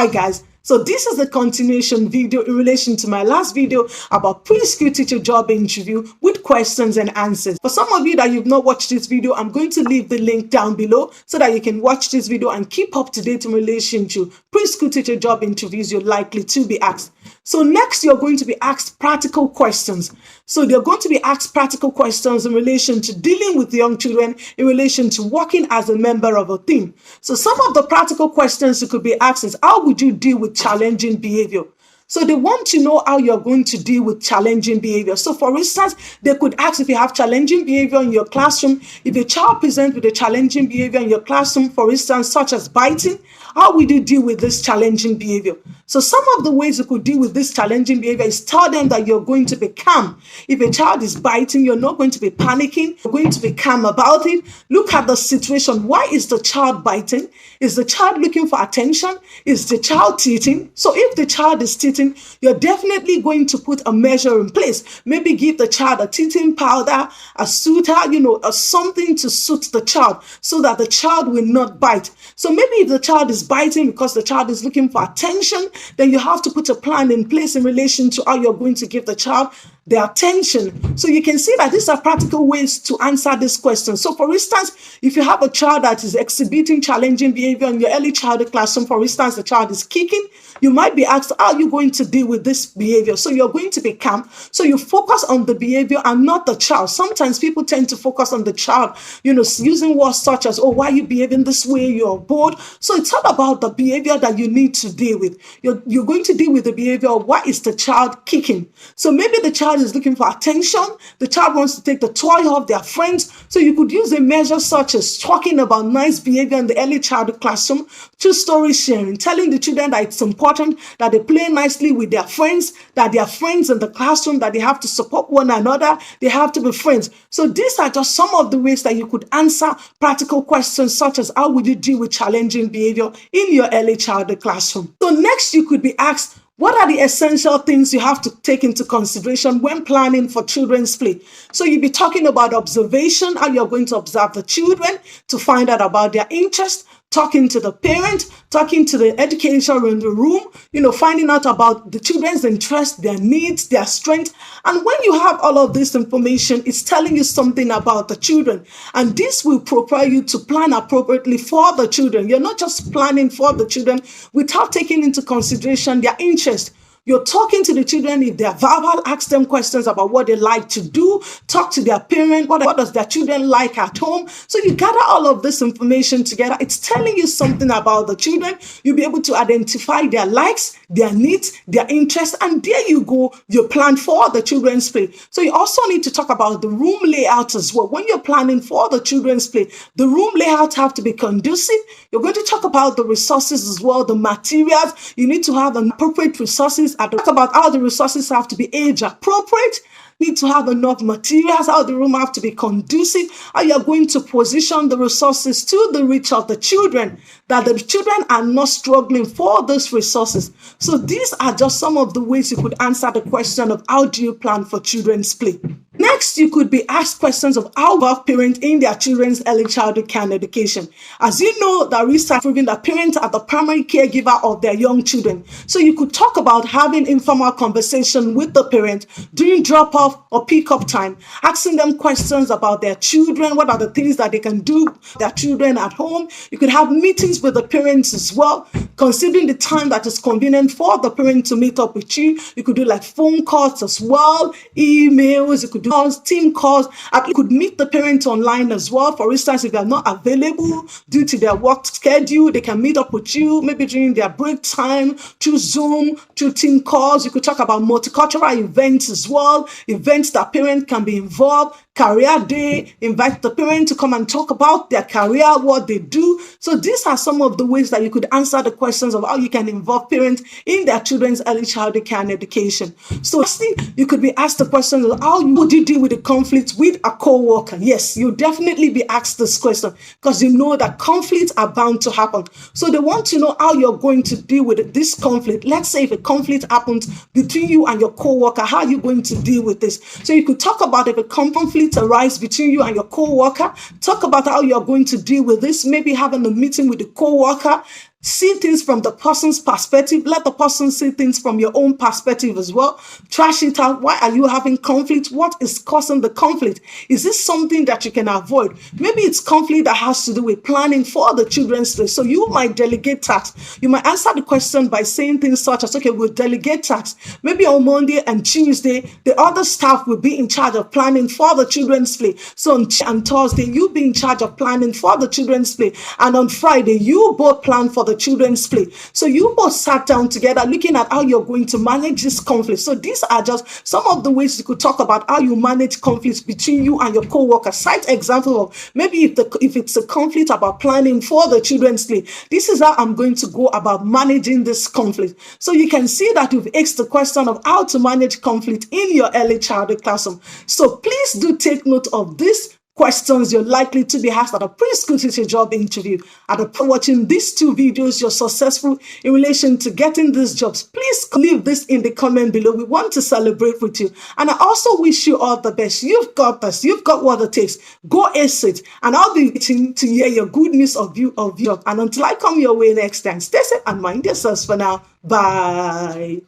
Hi guys, so this is a continuation video in relation to my last video about preschool teacher job interview with questions and answers. For some of you that you've not watched this video, I'm going to leave the link down below so that you can watch this video and keep up to date in relation to preschool teacher job interviews you're likely to be asked. So next, you're going to be asked practical questions. So they're going to be asked practical questions in relation to dealing with young children, in relation to working as a member of a team. So some of the practical questions you could be asked is, how would you deal with challenging behavior? So they want to know how you're going to deal with challenging behavior. So for instance, they could ask if you have challenging behavior in your classroom. If a child presents with a challenging behavior in your classroom, for instance, such as biting, how would you deal with this challenging behavior? So some of the ways you could deal with this challenging behavior is tell them that you're going to be calm. If a child is biting, you're not going to be panicking. You're going to be calm about it. Look at the situation. Why is the child biting? Is the child looking for attention? Is the child teething? So if the child is teething, you're definitely going to put a measure in place. Maybe give the child a teething powder, a soother, or something to soothe the child so that the child will not bite. So maybe if the child is biting because the child is looking for attention, then you have to put a plan in place in relation to how you're going to give the child the attention. So you can see that these are practical ways to answer this question. So for instance, if you have a child that is exhibiting challenging behavior in your early childhood classroom, for instance, the child is kicking, you might be asked, how are you going to deal with this behavior? So you're going to be calm. So you focus on the behavior and not the child. Sometimes people tend to focus on the child, using words such as, oh, why are you behaving this way? You're bored. So it's all about the behavior that you need to deal with. You're going to deal with the behavior of why is the child kicking. So maybe the child is looking for attention. The child wants to take the toy off their friends. So you could use a measure such as talking about nice behavior in the early childhood classroom, through story sharing, telling the children that it's important that they play nicely with their friends, that they are friends in the classroom, that they have to support one another, they have to be friends. So these are just some of the ways that you could answer practical questions such as, how would you deal with challenging behavior in your early childhood classroom? So next, you could be asked, what are the essential things you have to take into consideration when planning for children's play? So you'll be talking about observation, how you're going to observe the children to find out about their interest, talking to the parent, talking to the educator in the room, finding out about the children's interest, their needs, their strength. And when you have all of this information, it's telling you something about the children. And this will prepare you to plan appropriately for the children. You're not just planning for the children without taking into consideration their interest. You're talking to the children. If they're verbal, ask them questions about what they like to do. Talk to their parent. What does their children like at home? So you gather all of this information together. It's telling you something about the children. You'll be able to identify their likes, their needs, their interests, and there you go. You plan for the children's play. So you also need to talk about the room layout as well. When you're planning for the children's play, the room layout have to be conducive. You're going to talk about the resources as well, the materials. You need to have an appropriate resources. I talk about how the resources have to be age appropriate, need to have enough materials, how the room have to be conducive, how you're going to position the resources to the reach of the children, that the children are not struggling for those resources. So these are just some of the ways you could answer the question of how do you plan for children's play. Next, you could be asked questions of how work parents in their children's early childhood care and education. As you know, the research proving that parents are the primary caregiver of their young children. So you could talk about having informal conversation with the parent during drop-off or pick-up time, asking them questions about their children, what are the things that they can do with their children at home. You could have meetings with the parents as well, considering the time that is convenient for the parent to meet up with you. You could do like phone calls as well, emails, you could do calls, team calls, and you could meet the parent online as well. For instance, if they're not available due to their work schedule, they can meet up with you maybe during their break time, through Zoom, through team calls. You could talk about multicultural events as well, events that parents can be involved. Career day, invite the parent to come and talk about their career, what they do. So these are some of the ways that you could answer the questions of how you can involve parents in their children's early childhood care and education. So lastly, you could be asked the question of how would you deal with a conflict with a co-worker? Yes, you'll definitely be asked this question because you know that conflicts are bound to happen. So they want to know how you're going to deal with this conflict. Let's say if a conflict happens between you and your co-worker, how are you going to deal with this? So you could talk about if a conflict arise between you and your co-worker. Talk about how you're going to deal with this. Maybe having a meeting with the co-worker, See things from the person's perspective. Let the person see things from your own perspective as well. Trash it out. Why are you having conflict? What is causing the conflict? Is this something that you can avoid? Maybe it's conflict that has to do with planning for the children's play. So you might delegate tasks. You might answer the question by saying things such as, okay, we'll delegate tasks. Maybe on Monday and Tuesday, the other staff will be in charge of planning for the children's play. So on Thursday, you be in charge of planning for the children's play. And on Friday, you both plan for the children's play. So you both sat down together looking at how you're going to manage this conflict. So these are just some of the ways you could talk about how you manage conflicts between you and your co-worker. Cite example of maybe if it's a conflict about planning for the children's play. This is how I'm going to go about managing this conflict. So you can see that you've asked the question of how to manage conflict in your early childhood classroom. So please do take note of this questions you're likely to be asked at a preschool teacher job interview. After watching these two videos, you're successful in relation to getting these jobs. Please leave this in the comment below. We want to celebrate with you. And I also wish you all the best. You've got this. You've got what it takes. Go ace it. And I'll be waiting to hear your good news of you. And until I come your way next time, stay safe and mind yourselves for now. Bye.